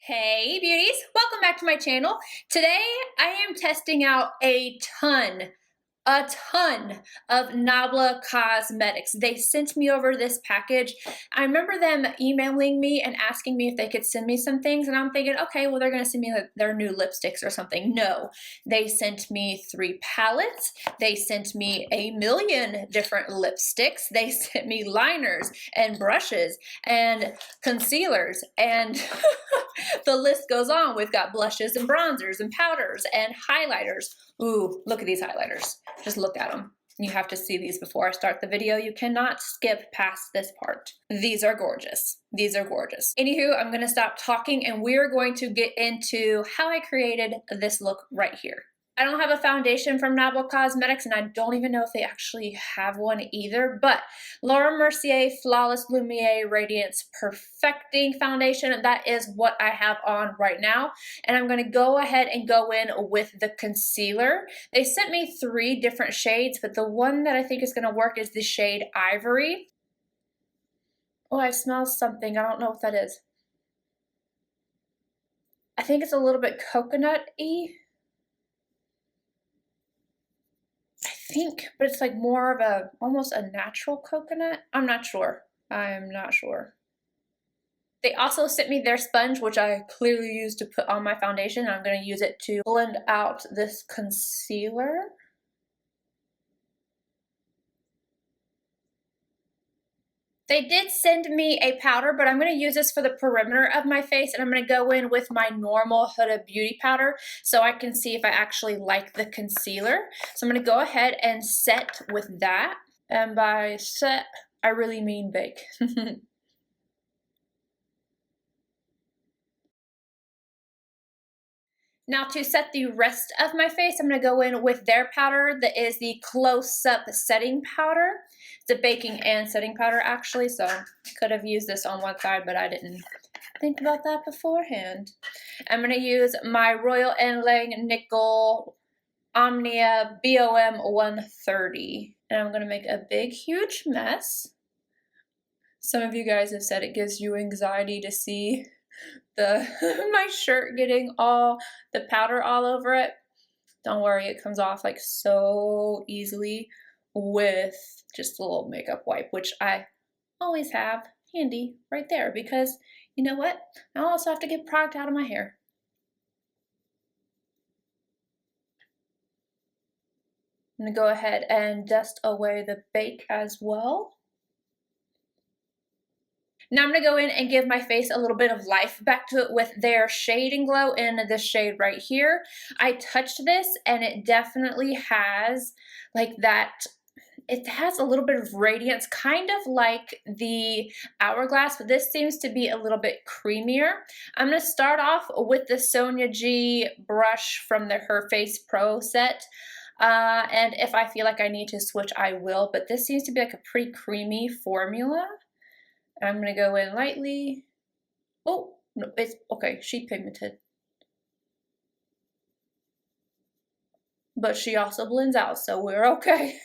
Hey beauties, welcome back to my channel. Today I am testing out a ton of Nabla Cosmetics. They sent me over this package. I remember them emailing me and asking me if they could send me some things, and I'm thinking, okay, well, they're gonna send me their new lipsticks or something. No, they sent me 3 palettes. They sent me a million different lipsticks. They sent me liners and brushes and concealers, and the list goes on. We've got blushes and bronzers and powders and highlighters. Ooh, look at these highlighters. Just look at them. You have to see these before I start the video. You cannot skip past this part. These are gorgeous. These are gorgeous. Anywho, I'm gonna stop talking and we're going to get into how I created this look right here. I don't have a foundation from Nabla Cosmetics, and I don't even know if they actually have one either, but Laura Mercier Flawless Lumiere Radiance Perfecting Foundation, that is what I have on right now. And I'm gonna go ahead and go in with the concealer. They sent me 3 different shades, but the one that I think is gonna work is the shade Ivory. Oh, I smell something. I don't know what that is. I think it's a little bit coconut-y. But it's like more of a, almost a natural coconut. I'm not sure. I'm not sure. They also sent me their sponge, which I clearly used to put on my foundation. I'm going to use it to blend out this concealer. They did send me a powder, but I'm going to use this for the perimeter of my face, and I'm going to go in with my normal Huda Beauty powder so I can see if I actually like the concealer. So I'm going to go ahead and set with that, and by set, I really mean bake. Now to set the rest of my face, I'm going to go in with their powder that is the Close-Up Setting Powder. It's a baking and setting powder actually, so I could have used this on one side, but I didn't think about that beforehand. I'm going to use my Royal & Lang Nickel Omnia BOM 130, and I'm going to make a big huge mess. Some of you guys have said it gives you anxiety to see my shirt getting all the powder all over it. Don't worry, it comes off like so easily with just a little makeup wipe, which I always have handy right there because you know what? I also have to get product out of my hair. I'm gonna go ahead and dust away the bake as well. Now I'm going to go in and give my face a little bit of life back to it with their Shade and Glow in this shade right here. I touched this and it definitely has like that, it has a little bit of radiance, kind of like the Hourglass, but this seems to be a little bit creamier. I'm going to start off with the Sonia G brush from the Her Face Pro set. And if I feel like I need to switch, I will, but this seems to be like a pretty creamy formula. I'm going to go in lightly. Oh, no, it's okay. She pigmented. But she also blends out, so we're okay.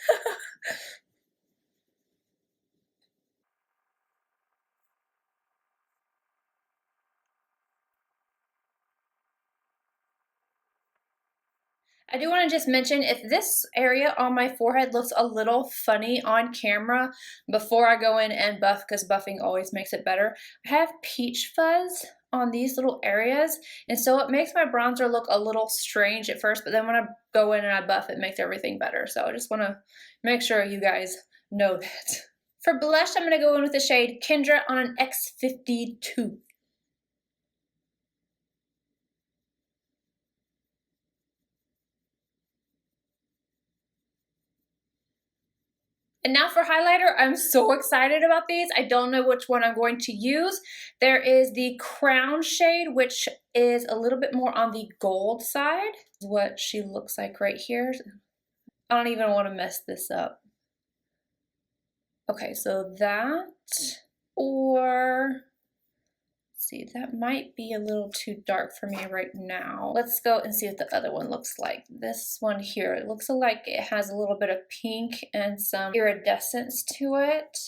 I do want to just mention, if this area on my forehead looks a little funny on camera before I go in and buff, because buffing always makes it better, I have peach fuzz on these little areas, and so it makes my bronzer look a little strange at first, but then when I go in and I buff, it makes everything better. So I just want to make sure you guys know that. For blush, I'm going to go in with the shade Kendra on an X52. And now for highlighter, I'm so excited about these. I don't know which one I'm going to use. There is the Crown shade, which is a little bit more on the gold side. What she looks like right here. I don't even want to mess this up. Okay, so that, or see, that might be a little too dark for me right now. Let's go and see what the other one looks like. This one here, it looks like it has a little bit of pink and some iridescence to it.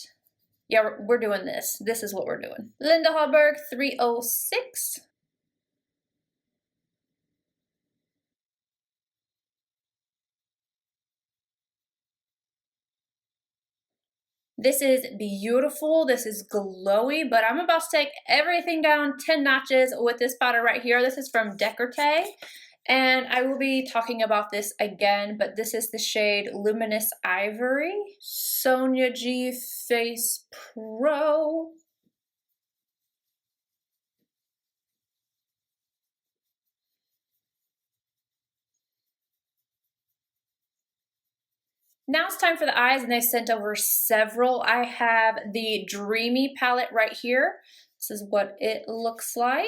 Yeah, we're doing this. This is what we're doing. Linda Hallberg 306. This is beautiful. This is glowy, but I'm about to take everything down 10 notches with this powder right here. This is from DECORTE, and I will be talking about this again, but this is the shade Luminous Ivory. Sonia G Face Pro. Now it's time for the eyes, and they sent over several. I have the Dreamy palette right here. This is what it looks like.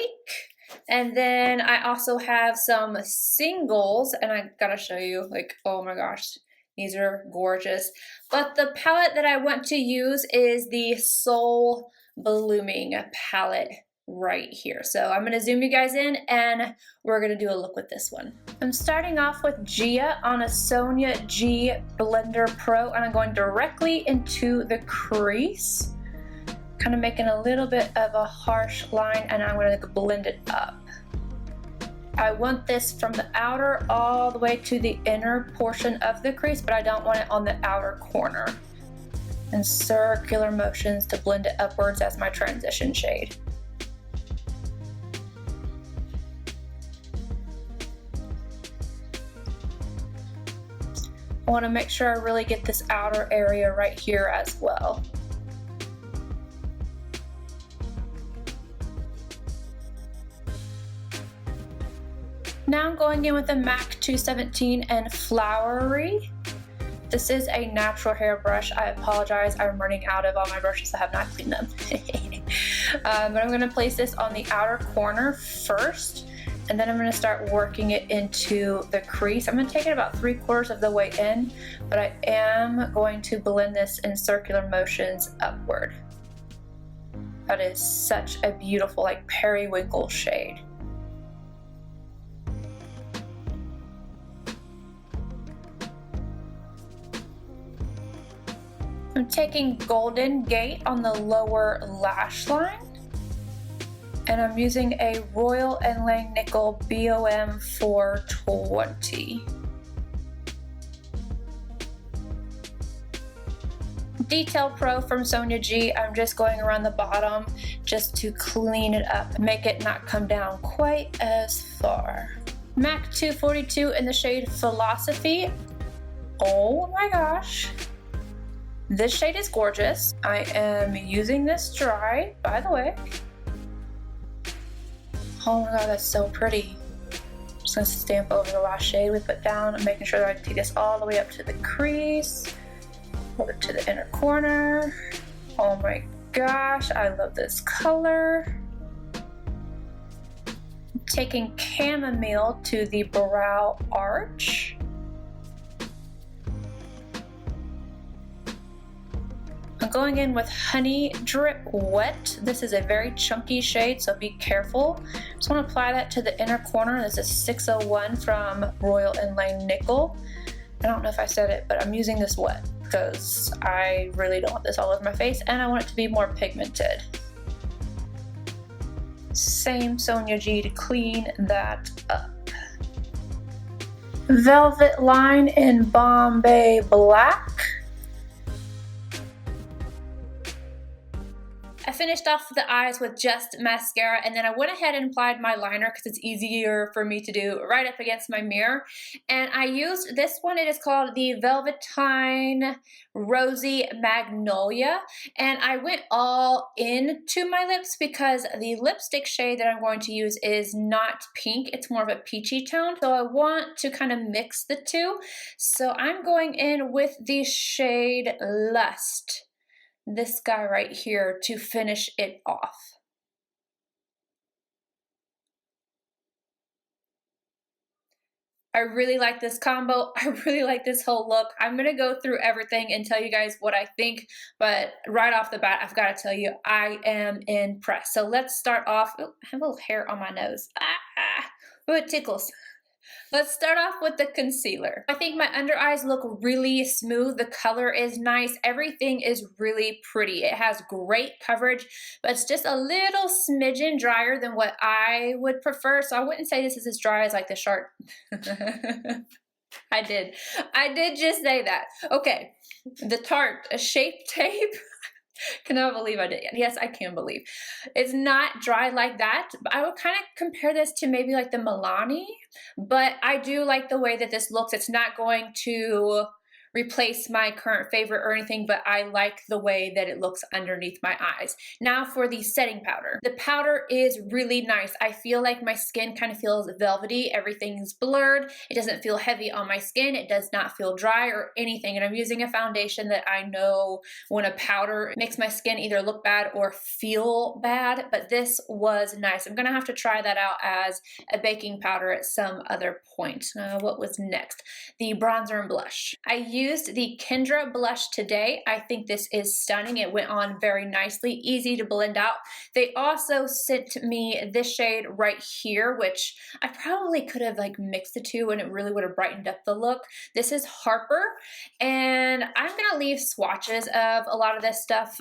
And then I also have some singles, and I gotta show you, like, oh my gosh, these are gorgeous. But the palette that I want to use is the Soul Blooming palette right here. So I'm gonna zoom you guys in, and we're gonna do a look with this one. I'm starting off with Gia on a Sonia G Blender Pro, and I'm going directly into the crease, kind of making a little bit of a harsh line, and I'm gonna blend it up. I want this from the outer all the way to the inner portion of the crease, but I don't want it on the outer corner. And circular motions to blend it upwards as my transition shade. I want to make sure I really get this outer area right here as well. Now I'm going in with the MAC 217 and Flowery. This is a natural hair brush. I apologize, I'm running out of all my brushes. I have not cleaned them. But I'm going to place this on the outer corner first, and then I'm going to start working it into the crease. I'm going to take it about 3/4 of the way in, but I am going to blend this in circular motions upward. That is such a beautiful, like, periwinkle shade. I'm taking Golden Gate on the lower lash line, and I'm using a Royal & Langnickel BOM 420. Detail Pro from Sonia G, I'm just going around the bottom just to clean it up, make it not come down quite as far. MAC 242 in the shade Philosophy. Oh my gosh. This shade is gorgeous. I am using this dry, by the way. Oh my god, that's so pretty. I'm just gonna stamp over the last shade we put down. I'm making sure that I take this all the way up to the crease, over to the inner corner. Oh my gosh, I love this color. I'm taking Chamomile to the brow arch. I'm going in with Honey Drip Wet. This is a very chunky shade, so be careful. Just want to apply that to the inner corner. This is 601 from Royal & Langnickel. I don't know if I said it, but I'm using this wet because I really don't want this all over my face, and I want it to be more pigmented. Same Sonia G to clean that up. Velvet Line in Bombay Black. I finished off the eyes with just mascara, and then I went ahead and applied my liner because it's easier for me to do right up against my mirror. And I used this one. It is called the VELVETLINE Rosy Magnolia. And I went all into my lips because the lipstick shade that I'm going to use is not pink. It's more of a peachy tone. So I want to kind of mix the two. So I'm going in with the shade Lust. This guy right here to finish it off. I really like this combo. I really like this whole look. I'm gonna go through everything and tell you guys what I think, but right off the bat, I've got to tell you, I am impressed. So let's start off. Oh, I have a little hair on my nose. Oh, it tickles. Let's start off with the concealer. I think my under eyes look really smooth. The color is nice. Everything is really pretty. It has great coverage, but it's just a little smidgen drier than what I would prefer. So I wouldn't say this is as dry as like the Sharp. I did. I did just say that. Okay, the Tarte Shape Tape. Cannot believe I did. Yes, I can believe. It's not dry like that. I would kind of compare this to maybe like the Milani, but I do like the way that this looks. It's not going to replace my current favorite or anything, but I like the way that it looks underneath my eyes. Now for the setting powder. The powder is really nice. I feel like my skin kind of feels velvety. Everything's blurred. It doesn't feel heavy on my skin. It does not feel dry or anything. And I'm using a foundation that I know when a powder makes my skin either look bad or feel bad, but this was nice. I'm gonna have to try that out as a baking powder at some other point. What was next? The bronzer and blush. I used the Kendra blush today. I think this is stunning. It went on very nicely, easy to blend out. They also sent me this shade right here, which I probably could have like mixed the two and it really would have brightened up the look. This is Harper, and I'm gonna leave swatches of a lot of this stuff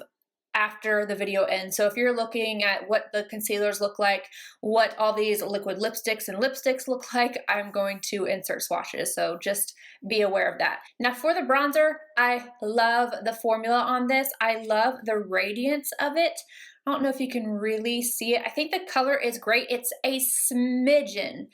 after the video ends. So if you're looking at what the concealers look like, what all these liquid lipsticks and lipsticks look like, I'm going to insert swatches. So just be aware of that. Now for the bronzer, I love the formula on this. I love the radiance of it. I don't know if you can really see it. I think the color is great. It's a smidgen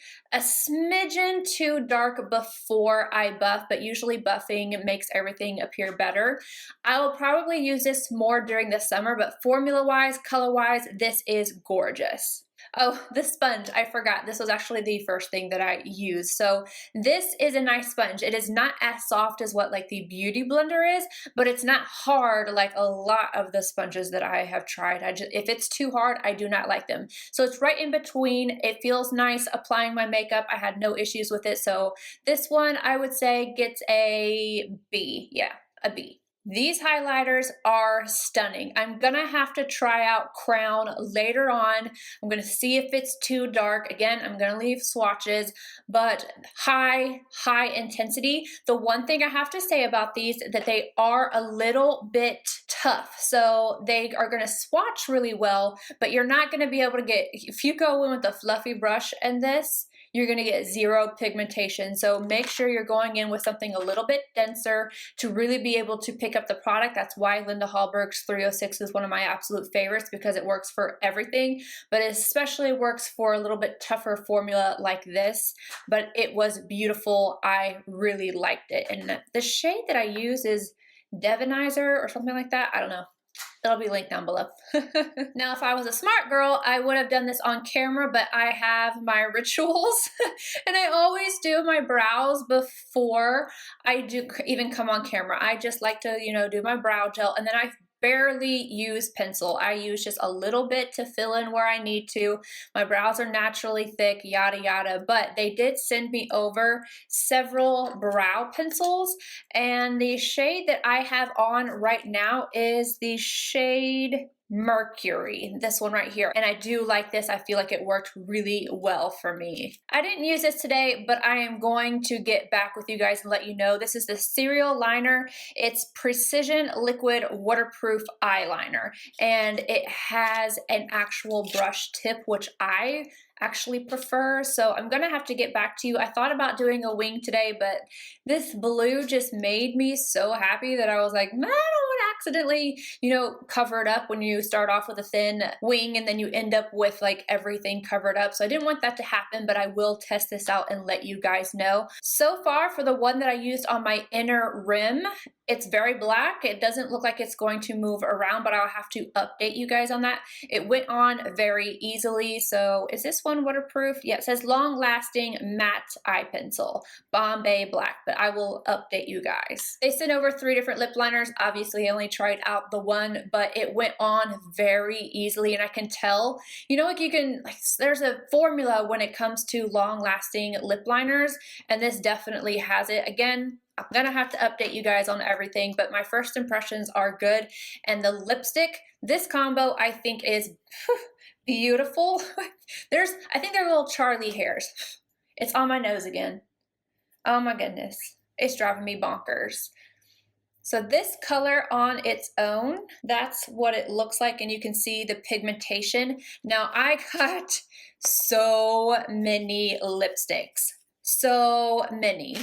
too dark before I buff, but usually buffing makes everything appear better. I will probably use this more during the summer, but formula-wise, color-wise, this is gorgeous. Oh, the sponge, I forgot. This was actually the first thing that I used. So this is a nice sponge. It is not as soft as what like the Beauty Blender is, but it's not hard like a lot of the sponges that I have tried. If it's too hard, I do not like them. So it's right in between. It feels nice applying my makeup. I had no issues with it. So this one I would say gets a B. Yeah, a B. These highlighters are stunning. I'm gonna have to try out Crown later on. I'm gonna see if it's too dark. Again, I'm gonna leave swatches, but high intensity. The one thing I have to say about these, that they are a little bit tough. So they are gonna swatch really well, but you're not gonna be able to get, if you go in with a fluffy brush and this, you're gonna get zero pigmentation. So make sure you're going in with something a little bit denser to really be able to pick up the product. That's why Linda Hallberg's 306 is one of my absolute favorites, because it works for everything, but it especially works for a little bit tougher formula like this. But it was beautiful. I really liked it. And the shade that I use is Divinizer or something like that. I don't know. It'll be linked down below. Now, if I was a smart girl, I would have done this on camera, but I have my rituals and I always do my brows before I do even come on camera. I just like to, you know, do my brow gel, and then I barely use pencil. I use just a little bit to fill in where I need to. My brows are naturally thick, yada yada, but they did send me over several brow pencils, and the shade that I have on right now is the shade Mercury, this one right here, and I do like this. I feel like it worked really well for me. I didn't use this today, but I am going to get back with you guys and let you know. This is the Serial Liner. It's Precision Liquid Waterproof Eyeliner, and it has an actual brush tip, which I actually prefer. So I'm gonna have to get back to you. I thought about doing a wing today, but this blue just made me so happy that I was like, man, I don't want to accidentally, you know, cover it up when you start off with a thin wing and then you end up with like everything covered up. So I didn't want that to happen, but I will test this out and let you guys know. So far, for the one that I used on my inner rim, it's very black. It doesn't look like it's going to move around, but I'll have to update you guys on that. It went on very easily. So is this one waterproof? Yeah, it says long lasting matte eye pencil, Bombay black, but I will update you guys. They sent over 3 different lip liners. Obviously I only tried out the one, but it went on very easily, and I can tell, you know, like you can, like, there's a formula when it comes to long lasting lip liners, and this definitely has it. Again, I'm gonna have to update you guys on everything, but my first impressions are good. And the lipstick, this combo I think is beautiful. I think they're little Charlie hairs. It's on my nose again. Oh my goodness, it's driving me bonkers. So this color on its own, that's what it looks like, and you can see the pigmentation. Now I got so many lipsticks, so many.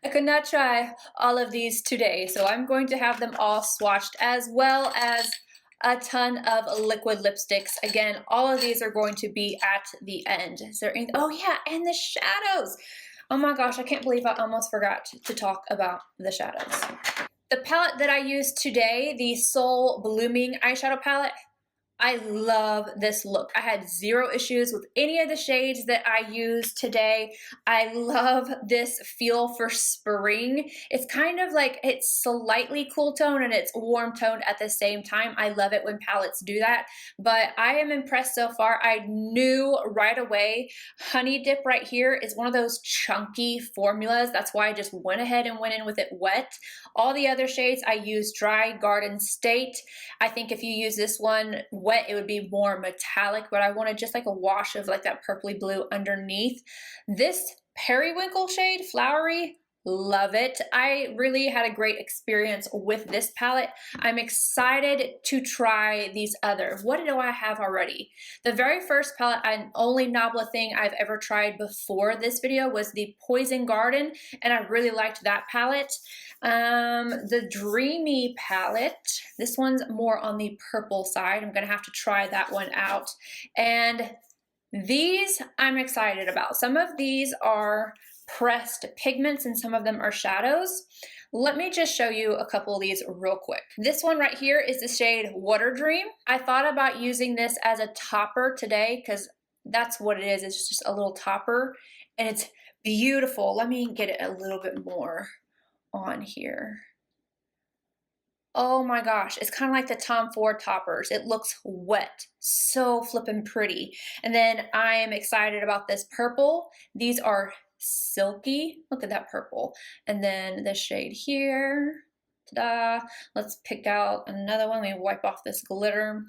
I could not try all of these today, so I'm going to have them all swatched, as well as a ton of liquid lipsticks. Again, all of these are going to be at the end. Is there any, oh yeah, and the shadows. Oh my gosh, I can't believe I almost forgot to talk about the shadows. The palette that I used today, the Soul Blooming eyeshadow palette, I love this look. I had zero issues with any of the shades that I used today. I love this feel for spring. It's kind of like, it's slightly cool tone and it's warm toned at the same time. I love it when palettes do that, but I am impressed so far. I knew right away, Honey Dip right here is one of those chunky formulas. That's why I just went ahead and went in with it wet. All the other shades I used dry, Garden State. I think if you use this one wet, it would be more metallic, but I wanted just like a wash of like that purpley blue underneath. This Periwinkle shade, Flowery, love it. I really had a great experience with this palette. I'm excited to try these other. What do I have already? The very first palette and only Nabla thing I've ever tried before this video was the Poison Garden, and I really liked that palette. The Dreamy palette, this one's more on the purple side. I'm gonna have to try that one out. And these I'm excited about. Some of these are pressed pigments and some of them are shadows. Let me just show you a couple of these real quick. This one right here is the shade Water Dream. I thought about using this as a topper today because that's what it is. It's just a little topper and it's beautiful. Let me get it a little bit more on here. Oh my gosh, it's kind of like the Tom Ford toppers. It looks wet, so flippin' pretty. And then I am excited about this purple. These are Silky, look at that purple. And then this shade here, ta-da. Let's pick out another one. Let me wipe off this glitter.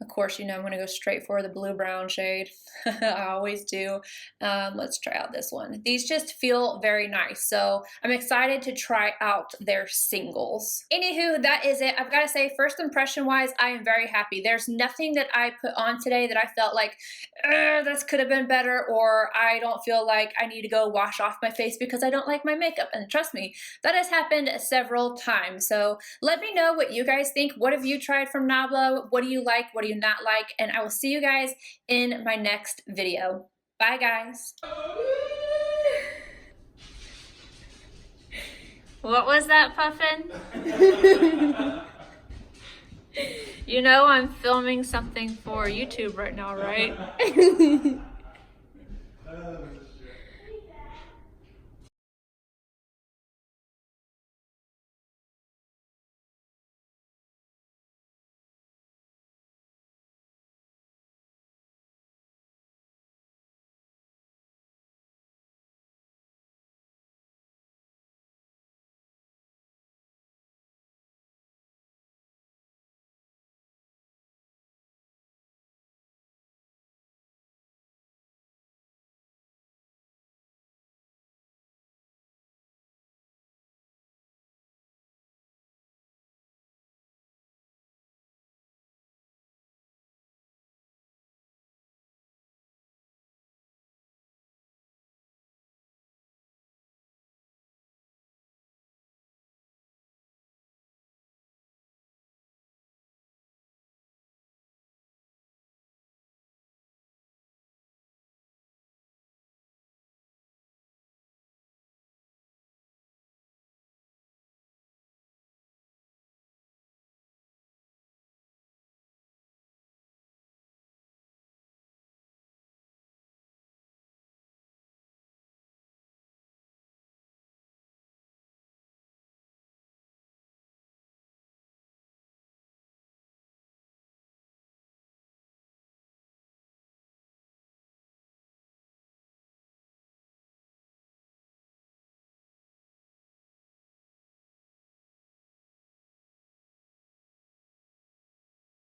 Of course, you know I'm going to go straight for the blue-brown shade. I always do. Let's try out this one. These just feel very nice, so I'm excited to try out their singles. Anywho, that is it. I've got to say, first impression-wise, I am very happy. There's nothing that I put on today that I felt like, this could have been better, or I don't feel like I need to go wash off my face because I don't like my makeup. And trust me, that has happened several times. So let me know what you guys think. What have you tried from Nabla? What do you like? What do you not like? And I will see you guys in my next video. Bye guys. What was that, Puffin? You know I'm filming something for YouTube right now, right?